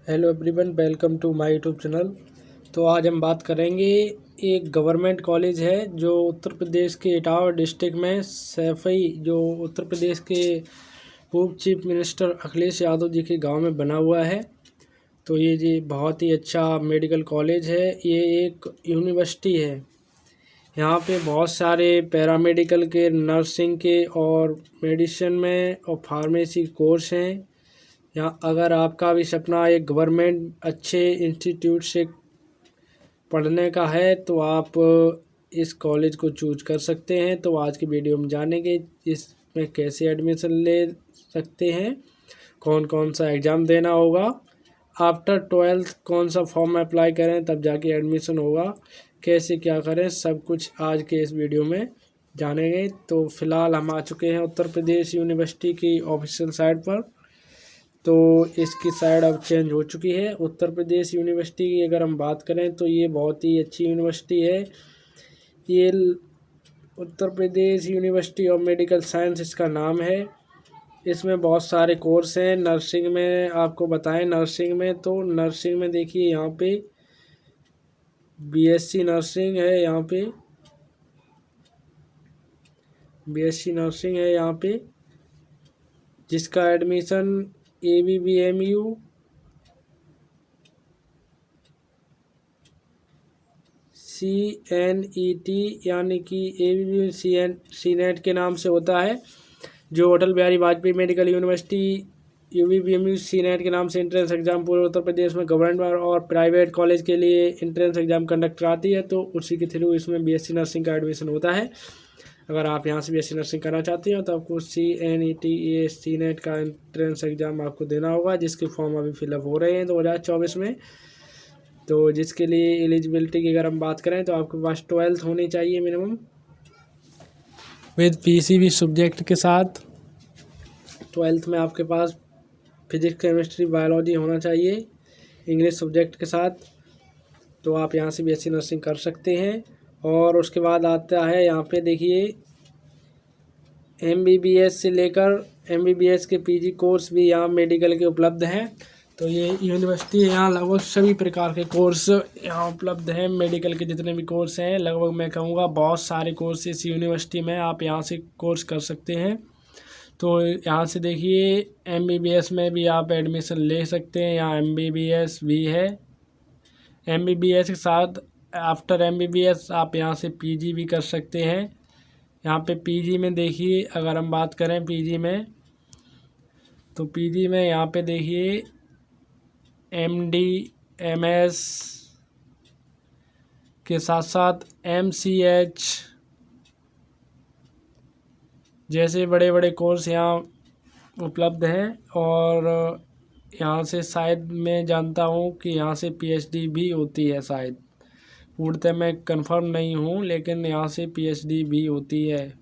Hello everyone, welcome to my YouTube channel. तो आज हम बात करेंगे एक गवर्नमेंट कॉलेज है जो उत्तर प्रदेश के इटावा डिस्ट्रिक्ट में सैफई, जो उत्तर प्रदेश के पूर्व चीफ मिनिस्टर अखिलेश यादव जी के गांव में बना हुआ है। तो ये जी बहुत ही अच्छा मेडिकल कॉलेज है। ये एक यूनिवर्सिटी है। यहाँ पे बहुत सारे पैरामेडिकल के, नर्सिंग के और मेडिसिन में और फार्मेसी कोर्स हैं। यहाँ अगर आपका भी सपना एक गवर्नमेंट अच्छे इंस्टीट्यूट से पढ़ने का है तो आप इस कॉलेज को चूज कर सकते हैं। तो आज की वीडियो में जानेंगे इसमें कैसे एडमिशन ले सकते हैं, कौन कौन सा एग्ज़ाम देना होगा, आफ्टर 12th कौन सा फॉर्म अप्लाई करें तब जाके एडमिशन होगा, कैसे क्या करें, सब कुछ आज के इस वीडियो में जानेंगे। तो फ़िलहाल हम आ चुके हैं उत्तर प्रदेश यूनिवर्सिटी की ऑफिशियल साइट पर। तो इसकी साइड अब चेंज हो चुकी है। उत्तर प्रदेश यूनिवर्सिटी की अगर हम बात करें तो ये बहुत ही अच्छी यूनिवर्सिटी है। ये Uttar Pradesh university of medical science इसका नाम है। इसमें बहुत सारे कोर्स हैं। नर्सिंग में आपको बताएं, नर्सिंग में देखिए यहाँ पे बीएससी नर्सिंग है। बीएससी नर्सिंग है यहाँ पे, जिसका एडमिशन ABBMU CNET यानी कि ABBMU CNET के नाम से होता है, जो Atal Bihari Vajpayee medical university UBBMU CNET के नाम से एंट्रेंस एग्जाम पूरे उत्तर प्रदेश में गवर्नमेंट और प्राइवेट कॉलेज के लिए एंट्रेंस एग्जाम कंडक्ट कराती है। तो उसी के थ्रू इसमें BSc नर्सिंग का एडमिशन होता है। अगर आप यहाँ से BSc नर्सिंग करना चाहते हो तो आपको CNET CNET का एंट्रेंस एग्ज़ाम आपको देना होगा, जिसके फॉर्म अभी फिलअप हो रहे हैं 2024 में। तो जिसके लिए एलिजिबिलिटी की अगर हम बात करें तो आपके पास 12th होनी चाहिए मिनिमम, विद PCB सब्जेक्ट के साथ। 12th में आपके पास फिजिक्स, केमिस्ट्री, बायोलॉजी होना चाहिए इंग्लिश सब्जेक्ट के साथ। तो आप यहाँ से BSc नर्सिंग कर सकते हैं। और उसके बाद आता है यहाँ पे देखिए MBBS से लेकर MBBS के PG कोर्स भी यहाँ मेडिकल के उपलब्ध हैं। तो ये यूनिवर्सिटी है, यहाँ लगभग सभी प्रकार के कोर्स यहाँ उपलब्ध हैं। मेडिकल के जितने भी कोर्स हैं, लगभग मैं कहूँगा बहुत सारे कोर्स इस यूनिवर्सिटी में आप यहाँ से कोर्स कर सकते हैं। तो यहाँ से देखिए MBBS में भी आप एडमिशन ले सकते हैं। यहाँ MBBS भी है। MBBS के साथ आफ्टर MBBS आप यहाँ से PG भी कर सकते हैं। यहाँ पे PG में देखिए, अगर हम बात करें PG में, तो PG में यहाँ पे देखिए MD MS के साथ साथ MCH जैसे बड़े बड़े कोर्स यहाँ उपलब्ध हैं। और यहाँ से शायद मैं जानता हूँ कि यहाँ से PhD भी होती है शायद, पूर्णतः मैं कंफर्म नहीं हूँ, लेकिन यहाँ से PhD भी होती है।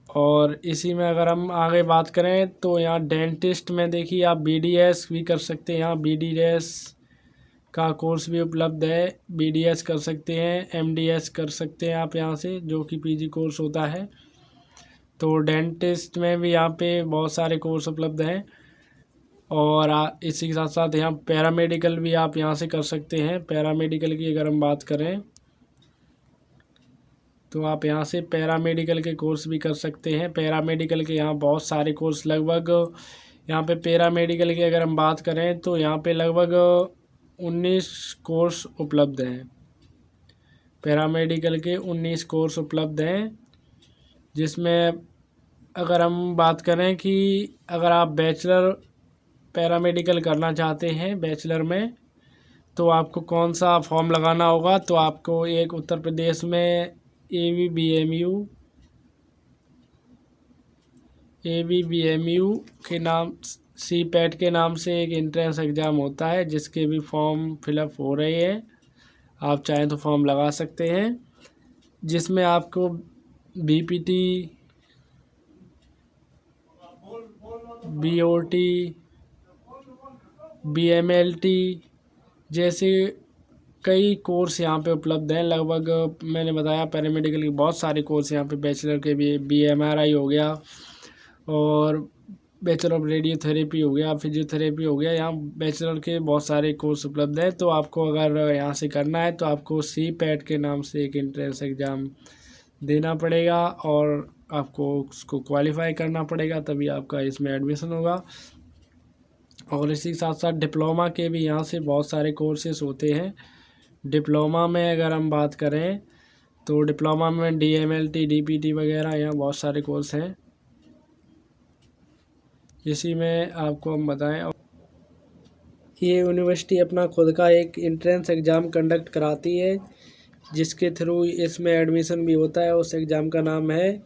और इसी में अगर हम आगे बात करें तो यहाँ डेंटिस्ट में देखिए आप BDS भी कर सकते हैं। यहाँ BDS का कोर्स भी उपलब्ध है। BDS कर सकते हैं, MDS कर सकते हैं आप यहाँ से, जो कि PG कोर्स होता है। तो डेंटिस्ट में भी यहाँ पे बहुत सारे कोर्स उपलब्ध हैं। और इसी के साथ साथ यहाँ पैरामेडिकल भी आप यहाँ से कर सकते हैं। पैरामेडिकल की अगर हम बात करें तो आप यहाँ से पैरामेडिकल के कोर्स भी कर सकते हैं। पैरामेडिकल के यहाँ बहुत सारे कोर्स, लगभग यहाँ पे पैरामेडिकल की अगर हम बात करें तो यहाँ पे लगभग 19 कोर्स उपलब्ध हैं। पैरामेडिकल के 19 कोर्स उपलब्ध हैं, जिसमें अगर हम बात करें कि अगर आप बैचलर पैरामेडिकल करना चाहते हैं बैचलर में, तो आपको कौन सा फॉर्म लगाना होगा। तो आपको एक उत्तर प्रदेश में ABBMU के नाम CPET के नाम से एक एंट्रेंस एग्ज़ाम होता है, जिसके भी फॉर्म फिलअप हो रहे हैं। आप चाहें तो फॉर्म लगा सकते हैं, जिसमें आपको BPT, BOT, BMLT जैसे कई कोर्स यहाँ पे उपलब्ध हैं। लगभग मैंने बताया पैरामेडिकल के बहुत सारे कोर्स यहाँ पे बैचलर के भी, BMRI हो गया और बैचलर ऑफ रेडियोथेरेपी हो गया, फिजियोथेरेपी हो गया। यहाँ बैचलर के बहुत सारे कोर्स उपलब्ध है। तो आपको अगर यहाँ से करना है तो आपको CPAT के नाम से एक एंट्रेंस एग्ज़ाम देना पड़ेगा और आपको उसको क्वालिफाई करना पड़ेगा, तभी आपका इसमें एडमिशन होगा। और इसी के साथ साथ डिप्लोमा के भी यहाँ से बहुत सारे कोर्सेज होते हैं। डिप्लोमा में अगर हम बात करें तो डिप्लोमा में DMLT DPT वगैरह यहाँ बहुत सारे कोर्स हैं। इसी में आपको हम बताएं, ये यूनिवर्सिटी अपना खुद का एक एंट्रेंस एग्ज़ाम कंडक्ट कराती है, जिसके थ्रू इसमें एडमिशन भी होता है। उस एग्ज़ाम का नाम है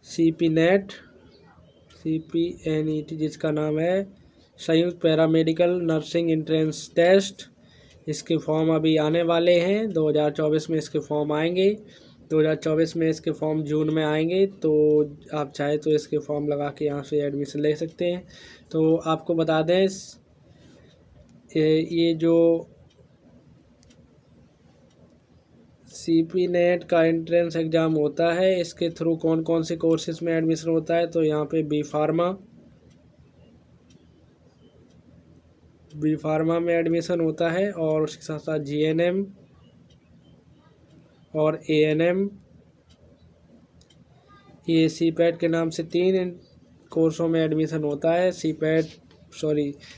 CPNET, जिसका नाम है संयुक्त पैरामेडिकल नर्सिंग एंट्रेंस टेस्ट। इसके फॉर्म अभी आने वाले हैं, 2024 में इसके फॉर्म आएंगे। 2024 में इसके फॉर्म जून में आएंगे। तो आप चाहे तो इसके फॉर्म लगा के यहाँ से एडमिशन ले सकते हैं। तो आपको बता दें, ये जो CPNET का एंट्रेंस एग्ज़ाम होता है, इसके थ्रू कौन कौन से कोर्सेज में एडमिशन होता है। तो यहाँ पे बी फार्मा में एडमिशन होता है, और उसके साथ साथ GNM और ANM, ये CPAT के नाम से 3 कोर्सों में एडमिशन होता है।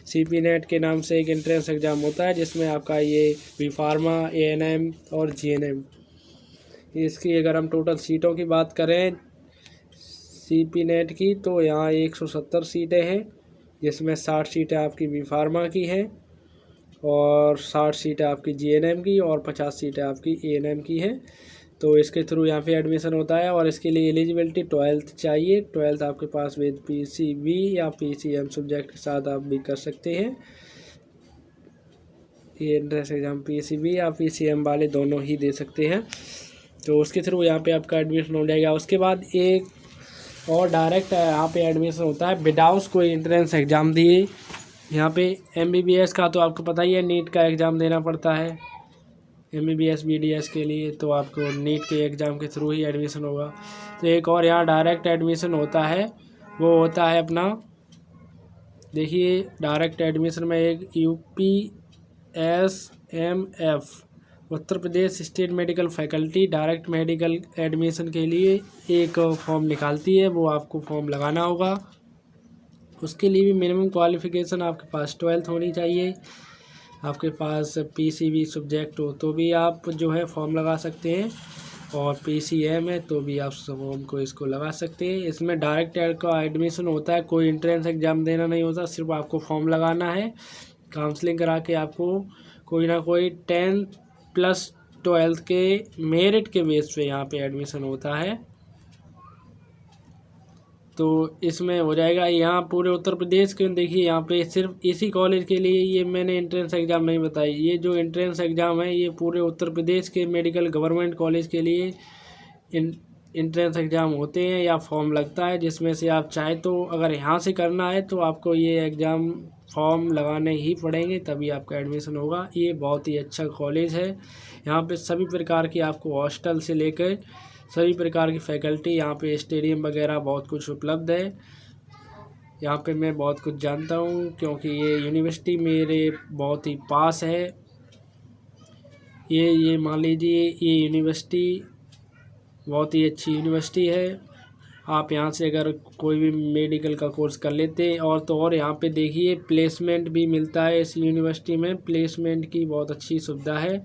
CPNET के नाम से एक एंट्रेंस एग्ज़ाम होता है, जिसमें आपका ये बी फार्मा, ANM और GNM। इसकी अगर हम टोटल सीटों की बात करें CPNET की, तो यहाँ 170 सीटें हैं, जिसमें 60 सीटें आपकी बी फार्मा की हैं और 60 सीटें आपकी GNM की और 50 सीटें आपकी ANM की हैं। तो इसके थ्रू यहाँ पे एडमिशन होता है, और इसके लिए एलिजिबिलिटी 12th चाहिए। 12th आपके पास विद PCB या PCM सब्जेक्ट के साथ आप भी कर सकते हैं। ये एंट्रेंस एग्ज़ाम PCB या PCM वाले दोनों ही दे सकते हैं। तो उसके थ्रू यहाँ पे आपका एडमिशन हो जाएगा। उसके बाद एक और डायरेक्ट यहाँ पे एडमिशन होता है विदाउट कोई एंट्रेंस एग्ज़ाम दिए। यहाँ पे MBBS का तो आपको पता ही है, नीट का एग्ज़ाम देना पड़ता है। MBBS BDS के लिए तो आपको नीट के एग्ज़ाम के थ्रू ही एडमिशन होगा। तो एक और यहाँ डायरेक्ट एडमिशन होता है, वो होता है अपना, देखिए डायरेक्ट एडमिशन में एक UPSMF, Uttar Pradesh state medical faculty direct medical admission के लिए एक फॉर्म निकालती है। वो आपको फॉर्म लगाना होगा। उसके लिए भी मिनिमम क्वालिफ़िकेशन आपके पास 12th होनी चाहिए। आपके पास PCB सब्जेक्ट हो तो भी आप जो है फॉर्म लगा सकते हैं, और PCM है तो भी आप फॉर्म को इसको लगा सकते हैं। इसमें डायरेक्ट का एडमिशन होता है, कोई एंट्रेंस एग्ज़ाम देना नहीं होता, सिर्फ आपको फॉर्म लगाना है। काउंसलिंग करा के आपको कोई ना कोई 10th + 12th के मेरिट के बेस पे यहाँ पे एडमिशन होता है। तो इसमें हो जाएगा। यहाँ पूरे उत्तर प्रदेश के देखिए, यहाँ पे सिर्फ इसी कॉलेज के लिए ये मैंने एंट्रेंस एग्ज़ाम नहीं बताई। ये जो एंट्रेंस एग्ज़ाम है ये पूरे उत्तर प्रदेश के मेडिकल गवर्नमेंट कॉलेज के लिए एंट्रेंस एग्ज़ाम होते हैं या फॉर्म लगता है, जिसमें से आप चाहे तो अगर यहाँ से करना है तो आपको ये एग्ज़ाम फॉर्म लगाने ही पड़ेंगे, तभी आपका एडमिशन होगा। ये बहुत ही अच्छा कॉलेज है। यहाँ पे सभी प्रकार की आपको हॉस्टल से लेकर सभी प्रकार की फैकल्टी, यहाँ पे स्टेडियम वगैरह बहुत कुछ उपलब्ध है। यहाँ पे मैं बहुत कुछ जानता हूँ, क्योंकि ये यूनिवर्सिटी मेरे बहुत ही पास है। ये मान लीजिए ये यूनिवर्सिटी बहुत ही अच्छी यूनिवर्सिटी है। आप यहाँ से अगर कोई भी मेडिकल का कोर्स कर लेते हैं, और तो और यहाँ पे देखिए प्लेसमेंट भी मिलता है। इस यूनिवर्सिटी में प्लेसमेंट की बहुत अच्छी सुविधा है,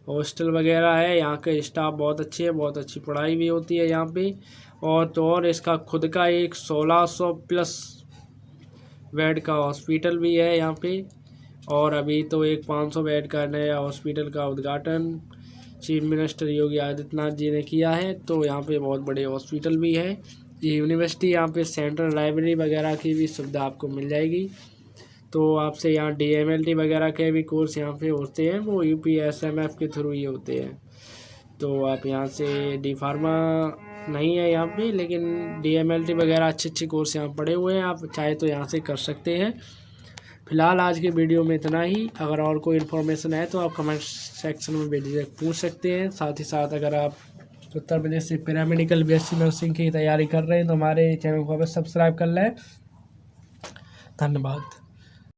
हॉस्टल वगैरह है, यहाँ के स्टाफ बहुत अच्छे हैं, बहुत अच्छी पढ़ाई भी होती है यहाँ पे। और तो और इसका खुद का एक 1600+ बेड का हॉस्पिटल भी है यहाँ पे, और अभी तो एक 500 बेड का नया हॉस्पिटल का उद्घाटन चीफ मिनिस्टर योगी आदित्यनाथ जी ने किया है। तो यहाँ पे बहुत बड़े हॉस्पिटल भी है। ये यूनिवर्सिटी यहाँ पे सेंट्रल लाइब्रेरी वगैरह की भी सुविधा आपको मिल जाएगी। तो आपसे यहाँ DMLT वगैरह के भी कोर्स यहाँ पे होते हैं, वो UPSMF के थ्रू ही होते हैं। तो आप यहाँ से D फार्मा नहीं है यहाँ पे, लेकिन DMLT वगैरह अच्छे कोर्स यहाँ पड़े हुए हैं, आप चाहे तो यहाँ से कर सकते हैं। फिलहाल आज के वीडियो में इतना ही। अगर और कोई इन्फॉर्मेशन है तो आप कमेंट सेक्शन में बेझिझक पूछ सकते हैं। साथ ही साथ अगर आप उत्तर प्रदेश से पैरामेडिकल BSc नर्सिंग की तैयारी कर रहे हैं तो हमारे चैनल को अवश्य सब्सक्राइब कर लें। धन्यवाद।